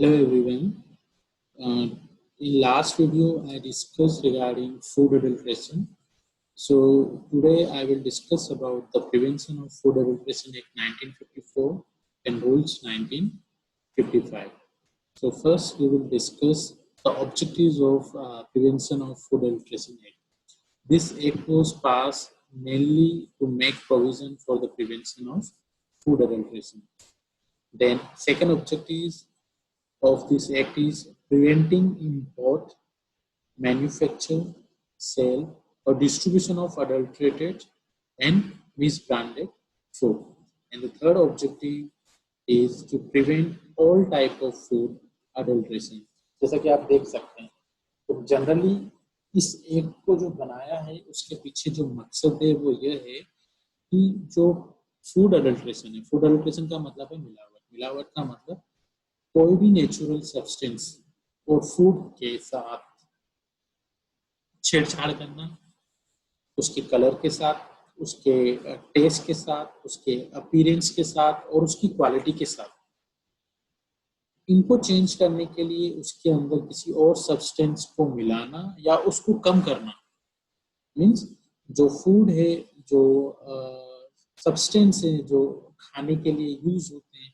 Hello everyone. In last video, I discussed regarding food adulteration. So today I will discuss about the Prevention of Food Adulteration Act 1954 and Rules 1955. So first we will discuss the objectives of Prevention of Food Adulteration Act. This act was passed mainly to make provision for the prevention of food adulteration. Then second objective of this act is preventing import, manufacture, sale, or distribution of adulterated and misbranded food. And the third objective is to prevent all type of food adulteration. जैसा कि आप देख सकते हैं, तो generally इस act को जो बनाया है उसके पीछे जो मकसद है वो ये है कि जो फूड अडल्ट्रेशन है, फूड अडल्ट्रेशन का मतलब है मिलावट, मिलावट का मतलब कोई भी नेचुरल सब्सटेंस और फूड के साथ छेड़छाड़ करना, उसके कलर के साथ, उसके टेस्ट के साथ, उसके अपीयरेंस के साथ और उसकी क्वालिटी के साथ, इनको चेंज करने के लिए उसके अंदर किसी और सब्सटेंस को मिलाना या उसको कम करना। मीन्स जो फूड है, जो सब्सटेंस है जो खाने के लिए यूज होते हैं,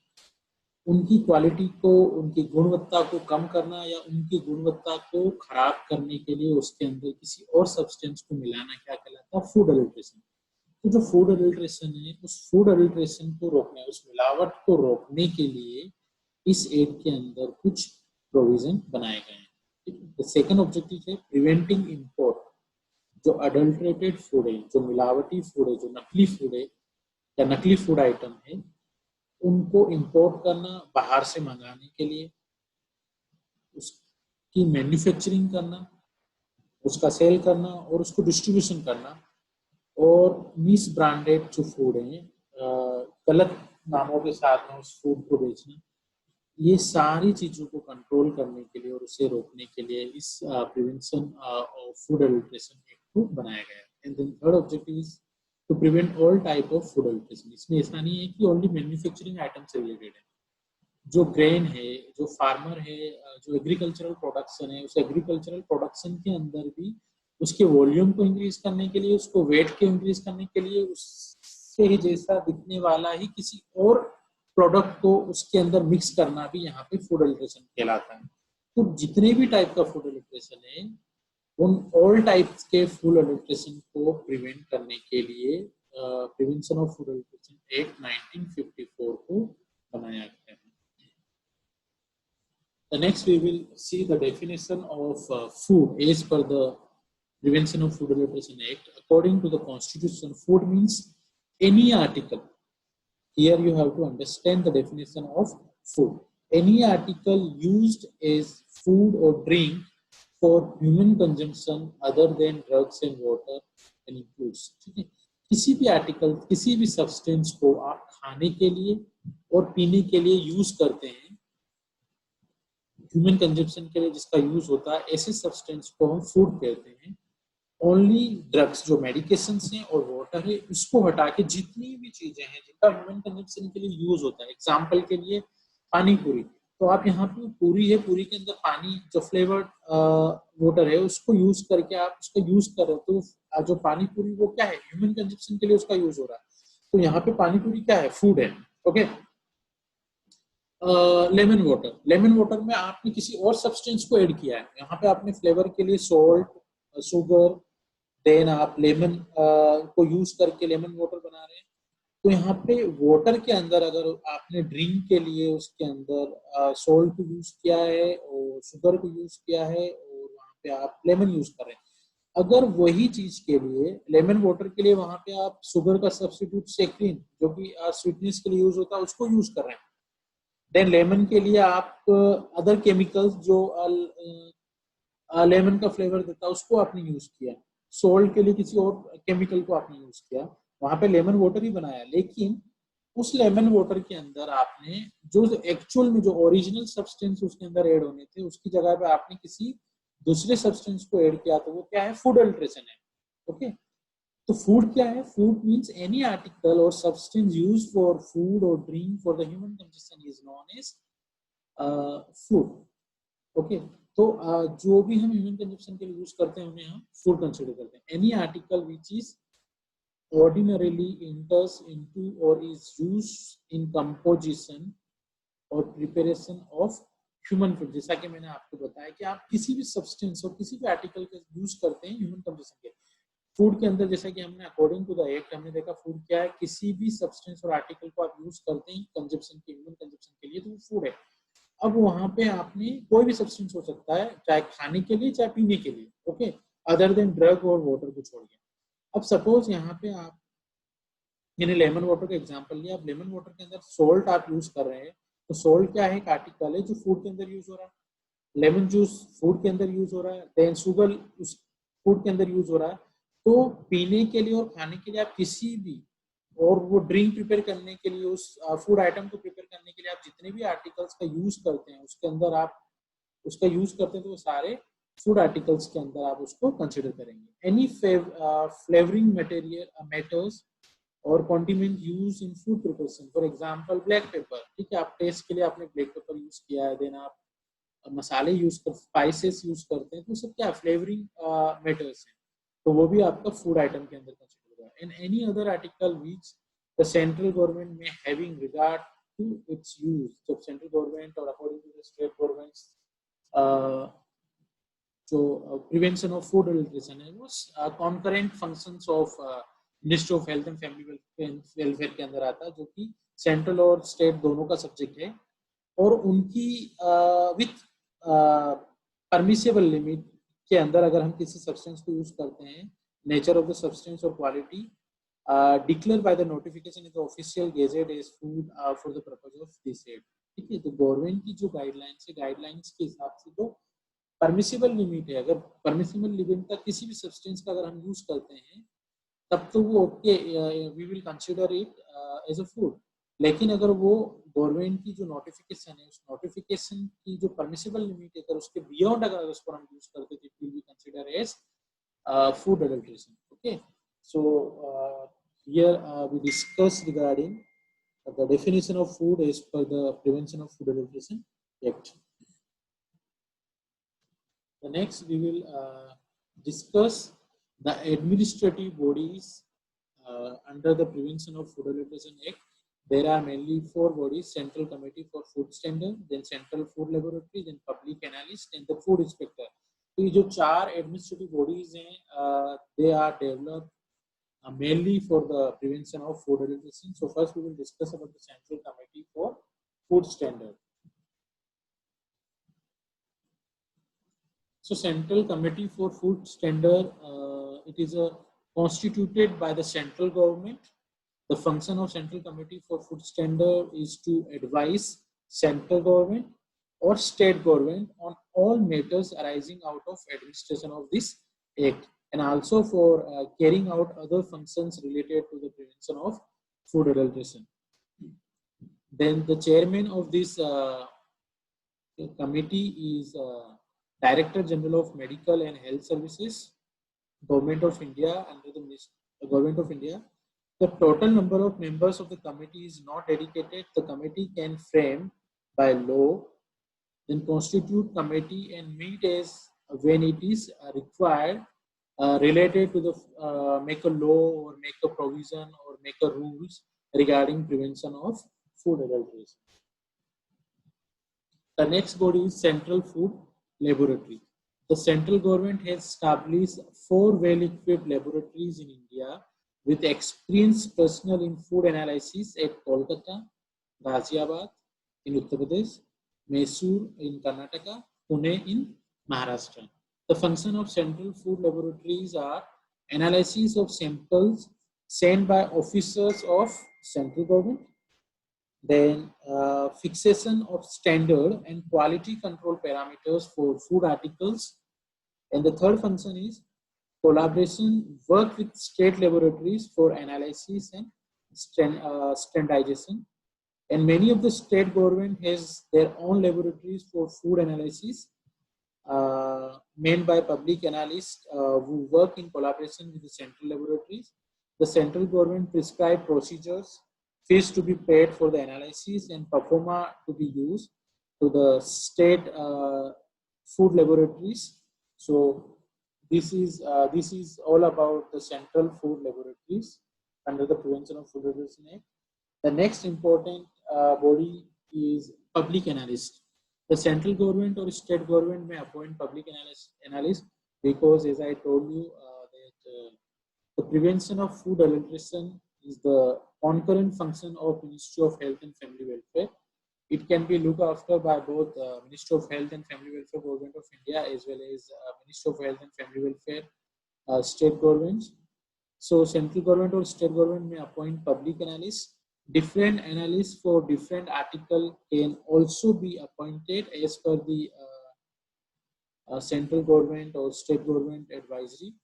उनकी क्वालिटी को, उनकी गुणवत्ता को कम करना या उनकी गुणवत्ता को खराब करने के लिए उसके अंदर किसी और सब्सटेंस को मिलाना क्या कहलाता है? Food adulteration. तो जो फूड अडल्ट्रेशन है, उस फूड अडल्ट्रेशन को रोकने, उस मिलावट को रोकने के लिए इस एक्ट के अंदर कुछ प्रोविजन बनाए गए हैं। सेकेंड ऑब्जेक्टिव है प्रिवेंटिंग इंपोर्ट। जो अडल्ट्रेटेड फूड है, जो मिलावटी फूड है, जो नकली फूड है या नकली फूड आइटम है, उनको इंपोर्ट करना, बाहर से मंगाने के लिए उसकी मैन्युफैक्चरिंग करना, उसका सेल करना और उसको डिस्ट्रीब्यूशन करना, और मिस ब्रांडेड जो फूड है, गलत नामों के साथ में उस फूड को बेचना, ये सारी चीजों को कंट्रोल करने के लिए और उसे रोकने के लिए इस prevention of food adulteration act को बनाया गया है। And then third objective is to prevent all type of food adulteration. इसमें ऐसा नहीं है कि ओनली मैन्युफैक्चरिंग आइटम से रिलेटेड है। जो ग्रेन है, जो फार्मर है, जो एग्रीकल्चरल प्रोडक्शन है, उस एग्रीकल्चरल प्रोडक्शन के अंदर भी उसके वॉल्यूम को इंक्रीज करने के लिए, उसको वेट को इंक्रीज करने के लिए, उससे ही जैसा दिखने वाला ही किसी और प्रोडक्ट को उसके अंदर मिक्स करना भी यहाँ पे फूड एडल्ट्रेशन कहलाता है। तो जितने भी टाइप का फूड एडल्ट्रेशन है, उन ऑल टाइप्स के फूड एडल्ट्रेशन को प्रिवेंट करने के लिए prevention of food adulteration act 1954 को बनाया गया है। The next we will see the definition of food as per the Prevention of Food Adulteration Act. According to the Constitution, food means any article. Here you have to understand the definition of food. Any article used as food or drink for human consumption other than drugs and water and includes. ठीक है, किसी भी article, किसी भी substance को आप खाने के लिए और पीने के लिए यूज करते हैं, ह्यूमन कंजम्पशन के लिए जिसका यूज होता है, ऐसे सब्सटेंस को हम फूड कहते हैं। ओनली ड्रग्स, जो मेडिकेशंस हैं और वाटर है, उसको हटा के जितनी भी चीजें हैं जिनका ह्यूमन कंजम्पशन के लिए यूज होता है, एग्जांपल के लिए पानी पूरी, तो आप यहाँ पे पूरी है, पूरी के अंदर पानी जो फ्लेवर्ड वाटर है उसको यूज करके आप उसका यूज कर रहे हो, तो जो पानी पूरी वो क्या है? ह्यूमन कंजम्पशन के लिए उसका यूज हो रहा है। तो यहाँ पे पानी पूरी क्या है? फूड है। Okay. Lemon water, lemon water में आपने किसी और सब्सटेंस को ऐड किया है, यहाँ पे आपने फ्लेवर के लिए सॉल्ट, शुगर, देन आप लेमन को यूज करके लेमन वाटर बना रहे हैं। तो यहाँ पे वाटर के अंदर अगर आपने ड्रिंक के लिए उसके अंदर सॉल्ट को यूज किया है और शुगर को यूज किया है और वहाँ पे आप लेमन यूज कर रहे हैं, अगर वही चीज के लिए लेमन वाटर के लिए वहाँ पे आप शुगर का सब्स्टिट्यूट सेक्रिन, जो कि स्वीटनेस के लिए यूज होता है, उसको यूज कर रहे हैं। देन लेमन के लिए आप अदर केमिकल्स जो लेमन का फ्लेवर देता है उसको आपने यूज किया। सोल्ट के लिए किसी और केमिकल को आपने यूज किया, वहां पे लेमन वाटर ही बनाया, लेकिन उस लेमन वाटर के अंदर आपने जो एक्चुअल में जो ओरिजिनल सब्सटेंस उसके अंदर ऐड होने थे, उसकी जगह पे आपने किसी दूसरे सब्सटेंस को ऐड किया, तो वो क्या है? फूड अडल्ट्रेशन है। ओके। तो फूड क्या है? Food means any article or substance used for food or drink for the human consumption is known as food. Okay, तो जो भी हम ह्यूमन कंजप्शन के लिए यूज करते हैं उन्हें हम फूड कंसिडर करते हैं. Any article which is ordinarily enters into or is used in composition or preparation of human food. जैसा कि मैंने आपको बताया कि आप किसी भी सब्सटेंस और किसी भी आर्टिकल का यूज करते हैं ह्यूमन कंजप्शन के फूड के अंदर. जैसा कि हमने अकॉर्डिंग टू द एक्ट हमने देखा फूड क्या है, किसी भी सब्सटेंस और आर्टिकल को आप यूज करते हैं कंजप्शन के ह्यूमन कंजप्शन के लिए तो वो फूड है. अब वहां पे आपने कोई भी सब्सटेंस हो सकता है, चाहे खाने के लिए चाहे पीने के लिए. ओके, अदर देन ड्रग और वाटर को छोड़ के. अब सपोज यहाँ पे आप मैंने लेमन वाटर का एग्जांपल लिया. अब लेमन वाटर के अंदर सोल्ट आप यूज कर रहे हैं तो सोल्ट क्या है, एक आर्टिकल है जो फूड के अंदर यूज हो रहा है. लेमन जूस फूड के अंदर यूज हो रहा है, देन शुगर उस फूड के अंदर यूज हो रहा है. तो पीने के लिए और खाने के लिए आप किसी भी और वो ड्रिंक प्रिपेयर करने के लिए उस फूड आइटम को प्रिपेयर करने के लिए आप जितने भी आर्टिकल्स का यूज करते हैं उसके अंदर आप उसका यूज करते हैं तो वो सारे फूड आर्टिकल्स के अंदर आप उसको कंसिडर करेंगे. एनी फ्लेवरिंग मटेरियल मैटर्स और condiment use in food preparation. For example black pepper. ठीक है, आप टेस्ट के लिए आपने ब्लैक पेपर यूज किया है, देन आप मसाले यूज कर स्पाइसेस यूज करते हैं तो सब क्या फ्लेवरिंग मैटर्स है तो वो भी आपका फूड आइटम के अंदर कंसिडर होगा. And any other article which the central government में having regard to its use. जब सेंट्रल गवर्नमेंट और according to the state governments जो प्रिवेंशन ऑफ फूड एडल्ट्रेशन है वो concurrent functions of ministry of health and family welfare के अंदर आता है जो कि सेंट्रल और स्टेट दोनों का सब्जेक्ट है. और उनकी विथ परमिसेबल लिमिट के अंदर अगर हम किसी सब्सटेंस को यूज करते हैं, nature of the substance or quality declare by the notification in the official gazette as food for the purpose of this act. ठीक है, तो गवर्नमेंट की जो गाइडलाइंस है गाइडलाइंस के हिसाब से तो परमिसेबल लिमिट है. अगर परमिसेबल लिमिट तक किसी भी सब्सटेंस का अगर हम यूज करते हैं तब तो वो okay, we will consider it as a food. लेकिन अगर वो गवर्नमेंट की जो नोटिफिकेशन है उस नोटिफिकेशन की जो परमिसेबल लिमिट है अगर उसके बियॉन्ड अगर उसको हम यूज करते तो it will be consider as food adulteration. Okay, so here we discuss regarding the definition of food as per the Prevention of Food Adulteration Act. The next we will discuss the administrative bodies under the Prevention of Food Adulteration Act. There are mainly 4 bodies: Central Committee for Food Standard, then Central Food Laboratory, then Public Analyst, and the Food Inspector. तो ये जो 4 administrative bodies हैं, they are developed mainly for the prevention of food adulteration. So first we will discuss about the Central Committee for Food Standard. So Central Committee for Food Standard, it is constituted by the central government. The function of Central Committee for Food Standard is to advise central government or state government on all matters arising out of administration of this act, and also for carrying out other functions related to the prevention of food adulteration. Then the chairman of this committee is Director General of Medical and Health Services, Government of India, under the Government of India. The total number of members of the committee is not dedicated. The committee can frame by law, then constitute committee and meet as when it is required related to the make a law or make a provision or make a rules regarding prevention of food adulteration. The next body is Central Food Laboratory. The central government has established 4 well-equipped laboratories in India with experienced personnel in food analysis at Kolkata, Ghaziabad in Uttar Pradesh, Mysore in Karnataka, Pune in Maharashtra. The function of central food laboratories are analysis of samples sent by officers of central government, then fixation of standard and quality control parameters for food articles, and the third function is collaboration, work with state laboratories for analysis and standardization. And many of the state government has their own laboratories for food analysis, made by public analysts who work in collaboration with the central laboratories. The central government prescribe procedures, fees to be paid for the analysis, and performer to be used. to the state food laboratories. So this is all about the central food laboratories under the Prevention of Food Adulteration Act. The next important body is public analyst. The central government or state government may appoint public analyst because, as I told you, that the prevention of food adulteration is the concurrent function of Ministry of Health and Family Welfare. It can be looked after by both Ministry of Health and Family Welfare, Government of India, as well as Ministry of Health and Family Welfare, state governments. So central government or state government may appoint public analysts. Different analysts for different article can also be appointed as per the central government or state government advisory.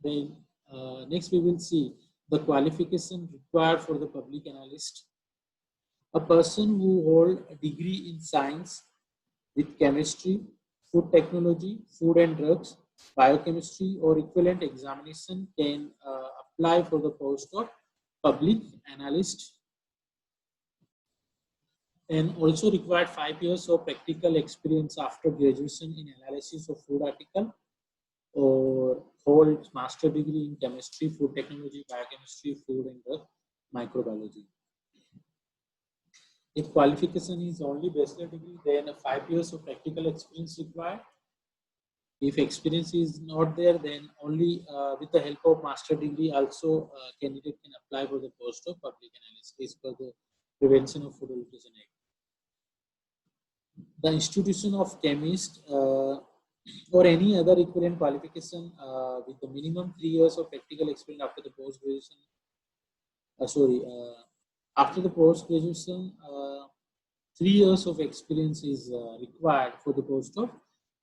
Then next we will see the qualification required for the public analyst. A person who holds a degree in science with chemistry, food technology, food and drugs, biochemistry or equivalent examination can apply for the post of public analyst, and also required 5 years of practical experience after graduation in analysis of food article, or hold master degree in chemistry, food technology, biochemistry, food and drug microbiology. If qualification is only bachelor degree, then 5 years of practical experience required. If experience is not there, then only with the help of master degree also candidate can apply for the post of public analyst as per the Prevention of Food Adulteration Act. The institution of chemist or any other equivalent qualification with the minimum 3 years of practical experience after the post graduation. After the post graduation, 3 years of experience is required for the post of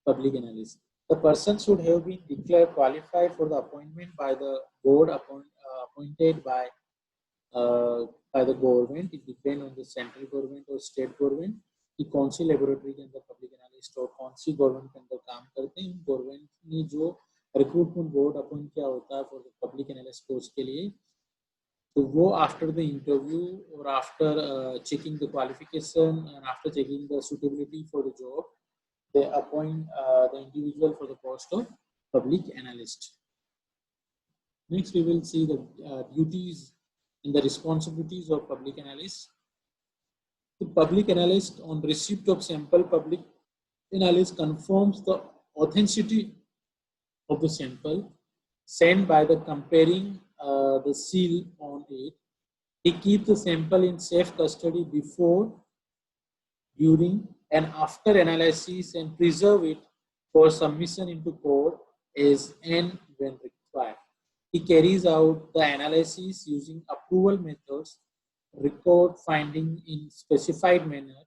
public analyst. The person should have been declared qualified for the appointment by the board appointed by the government. It depends on the central government or state government. कि कौन सी laboratory के अंदर public analyst और कौन सी government के अंदर काम करते हैं. गवर्नमेंट ने जो रिक्रूटमेंट बोर्ड अपॉइंट किया होता है for the public analyst post के लिए, तो वो आफ्टर द इंटरव्यू और after checking the qualification and after checking the suitability for the job, they appoint the individual for the post of public analyst. Next, we will see the duties and the responsibilities of public analyst. The public analyst, on receipt of sample, public analyst confirms the authenticity of the sample sent by the comparing the seal on it. He keeps the sample in safe custody before, during, and after analysis and preserve it for submission into court as and when required. He carries out the analysis using approval methods, record finding in specified manner,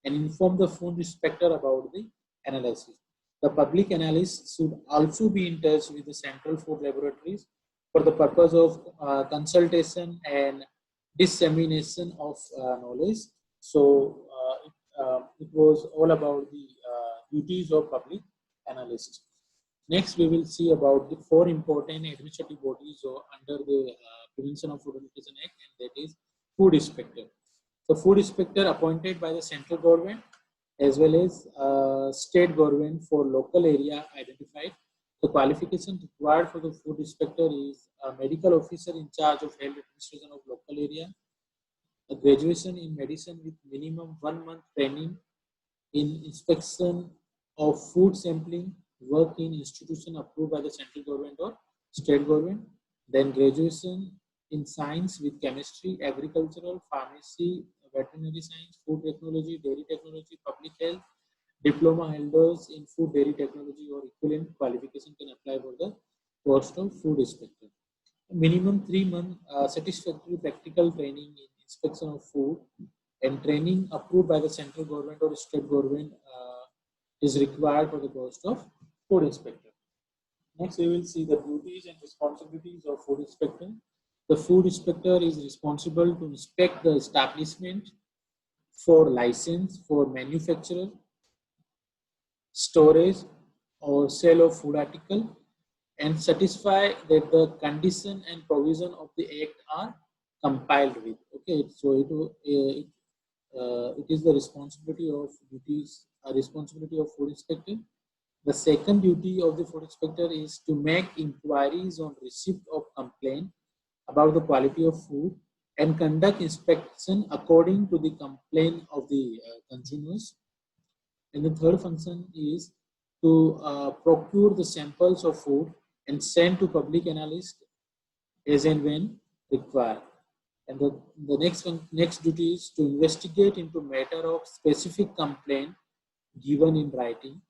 and inform the food inspector about the analysis. The public analyst should also be in touch with the central food laboratories for the purpose of consultation and dissemination of knowledge. So it was all about the duties of public analyst. Next, we will see about the 4 important administrative bodies under the Prevention of Food Adulteration Act, and that is food inspector. The food inspector appointed by the central government as well as state government for local area identified. The qualification required for the food inspector is a medical officer in charge of health administration of local area, a graduation in medicine with minimum 1 month training in inspection of food sampling, work in institution approved by the central government or state government, then graduation in science with chemistry, agricultural, pharmacy, veterinary science, food technology, dairy technology, public health. Diploma holders in food dairy technology or equivalent qualification can apply for the post of food inspector. Minimum 3 month satisfactory practical training in inspection of food and training approved by the central government or state government is required for the post of food inspector. Next, we will see the duties and responsibilities of food inspector. The food inspector is responsible to inspect the establishment for license for manufacturer, storage or sale of food article, and satisfy that the condition and provision of the act are compiled with. Okay, so it is the responsibility of food inspector. The second duty of the food inspector is to make inquiries on receipt of complaint about the quality of food and conduct inspection according to the complaint of the consumers. And the third function is to procure the samples of food and send to public analyst as and when required. And the next duty is to investigate into matter of specific complaint given in writing,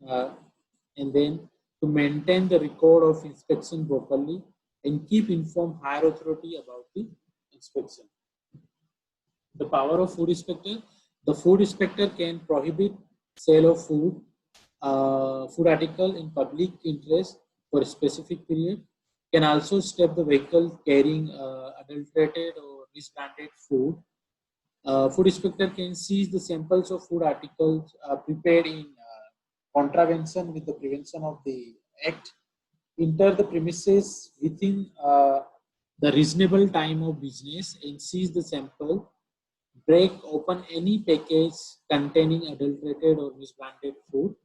and then to maintain the record of inspection properly and keep informed higher authority about the inspection. The power of food inspector: the food inspector can prohibit sale of food article in public interest for a specific period, can also stop the vehicle carrying adulterated or misbranded food. Food inspector can seize the samples of food articles prepared in contravention with the Prevention of the Act, enter the premises within the reasonable time of business and seize the sample, break open any package containing adulterated or misbranded food.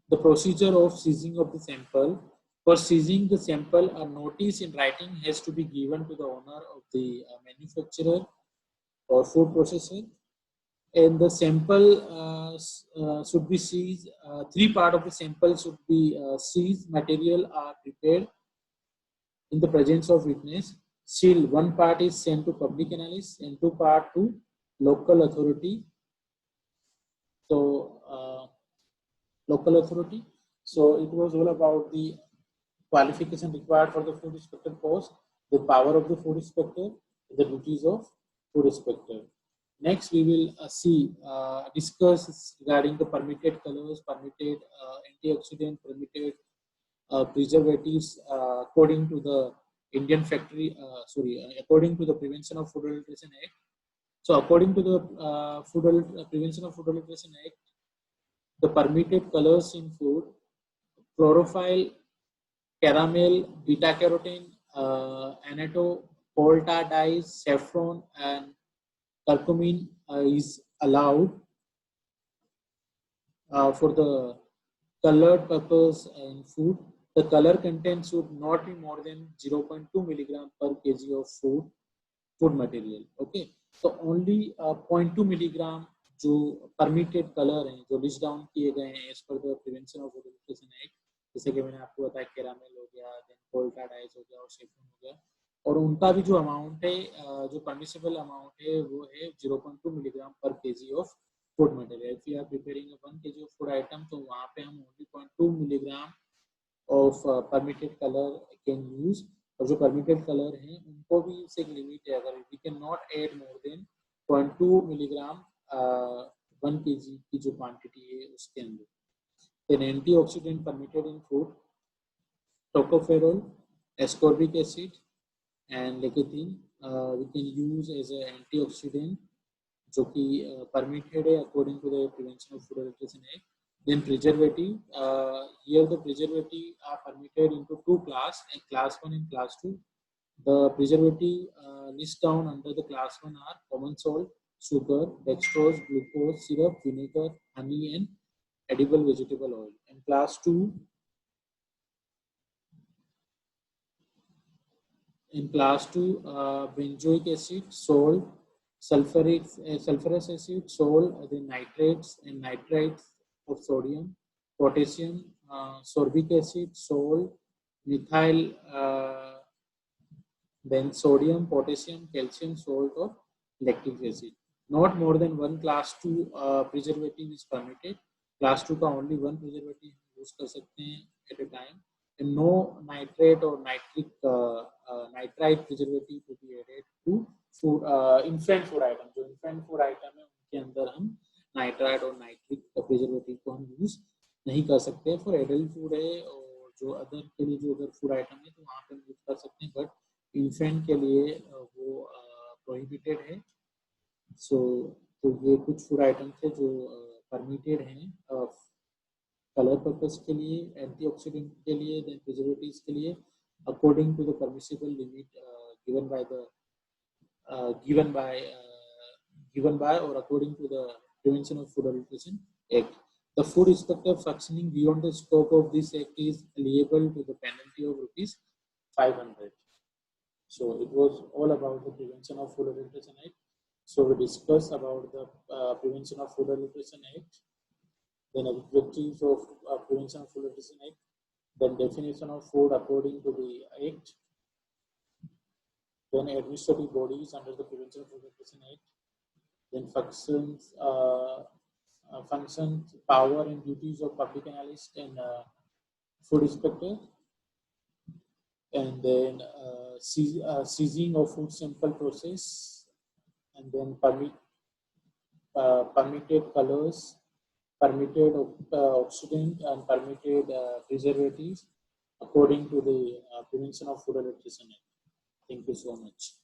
The procedure of seizing of the sample: for seizing the sample, a notice in writing has to be given to the owner of the manufacturer or food processor, and the sample should be seized. Three parts of the sample should be seized. Material are prepared in the presence of witness. Still, one part is sent to public analysis and two part to local authority. So, local authority. So it was all about the qualification required for the food inspector post, the power of the food inspector, the duties of food inspector. Next, we will discuss regarding the permitted colors, permitted antioxidant, permitted preservatives according to the according to the Prevention of Food Adulteration Act. So, according to the Prevention of Food Adulteration Act, the permitted colors in food: chlorophyll, caramel, beta carotene, annatto, polta dyes, saffron, and curcumin is allowed for the colored purpose in food. The color content should not be more than 0.2 milligram per kg of food material. Okay, so only 0.2 milligram जो permitted colour हैं, जो list down किए गए हैं as per the prevention of adulteration act, जैसे कि मैंने आपको बताया कैरामेल हो गया, देन पोल्टा डाइज हो गया और सेफ्रॉन हो गया, और उनका भी जो अमाउंट है, जो परमिसेबल अमाउंट है वो है 0.2 milligram per kg of food material. If you are preparing 1 kg of food item, तो वहाँ पे हम only 0.2 milligram of permitted colour can use. और जो परमिटेड कलर हैं उनको भी उससे एक लिमिट है, अगर we can not add more than 0.2 milligram 1 kg की जो क्वांटिटी है उसके अंदर. Then antioxidant permitted in food: tocopherol, ascorbic acid, and lecithin we can use as an antioxidant, जो कि permitted है according to the Prevention of Food Adulteration Act. Then preservative, here the preservative are permitted into two class, class 1 and class 2. The preservative list down under the class 1 are common salt, sugar, dextrose, glucose, syrup, vinegar, honey, and edible vegetable oil. And class 2, benzoic acid, salt, sulfurous acid, salt, then nitrates and nitrites of sodium, potassium, sorbic acid, salt, methyl, then sodium, potassium, calcium, salt, or lactic acid. Not more than one class 2 preservative is permitted. Class 2 का only one preservative use कर सकते हैं at a time, and no nitrate or nitrite preservative to be added to food infant food item. जो infant food item है उनके अंदर हम nitrite और नाइट्रिक प्रिजर्वेटिव को हम यूज नहीं कर सकते. फॉर एडल्ट फूड है और जो अदर के लिए जो अगर फूड आइटम है तो वहाँ पे हम यूज कर सकते हैं, बट इन्फेंट के लिए वो प्रोहिबिटेड है. सो तो ये कुछ फूड आइटम थे जो परमिटेड हैं कलर पर्पस के लिए, एंटीऑक्सीडेंट के लिए, देन प्रिजर्वेटिव्स के लिए, according to the permissible limit given by the given by or according to the Prevention of Food Adulteration Act. The food inspector functioning beyond the scope of this act is liable to the penalty of rupees 500. So it was all about the Prevention of Food Adulteration Act. So we discussed about the Prevention of Food Adulteration Act, then objectives of Prevention of Food Adulteration Act, then definition of food according to the Act, then administrative bodies under the Prevention of Food Adulteration Act, then functions, power and duties of public analyst and food inspector, and then seizing of food sample process, and then permitted colors, permitted oxidant, and permitted preservatives according to the Prevention of Food Adulteration Act. Thank you so much.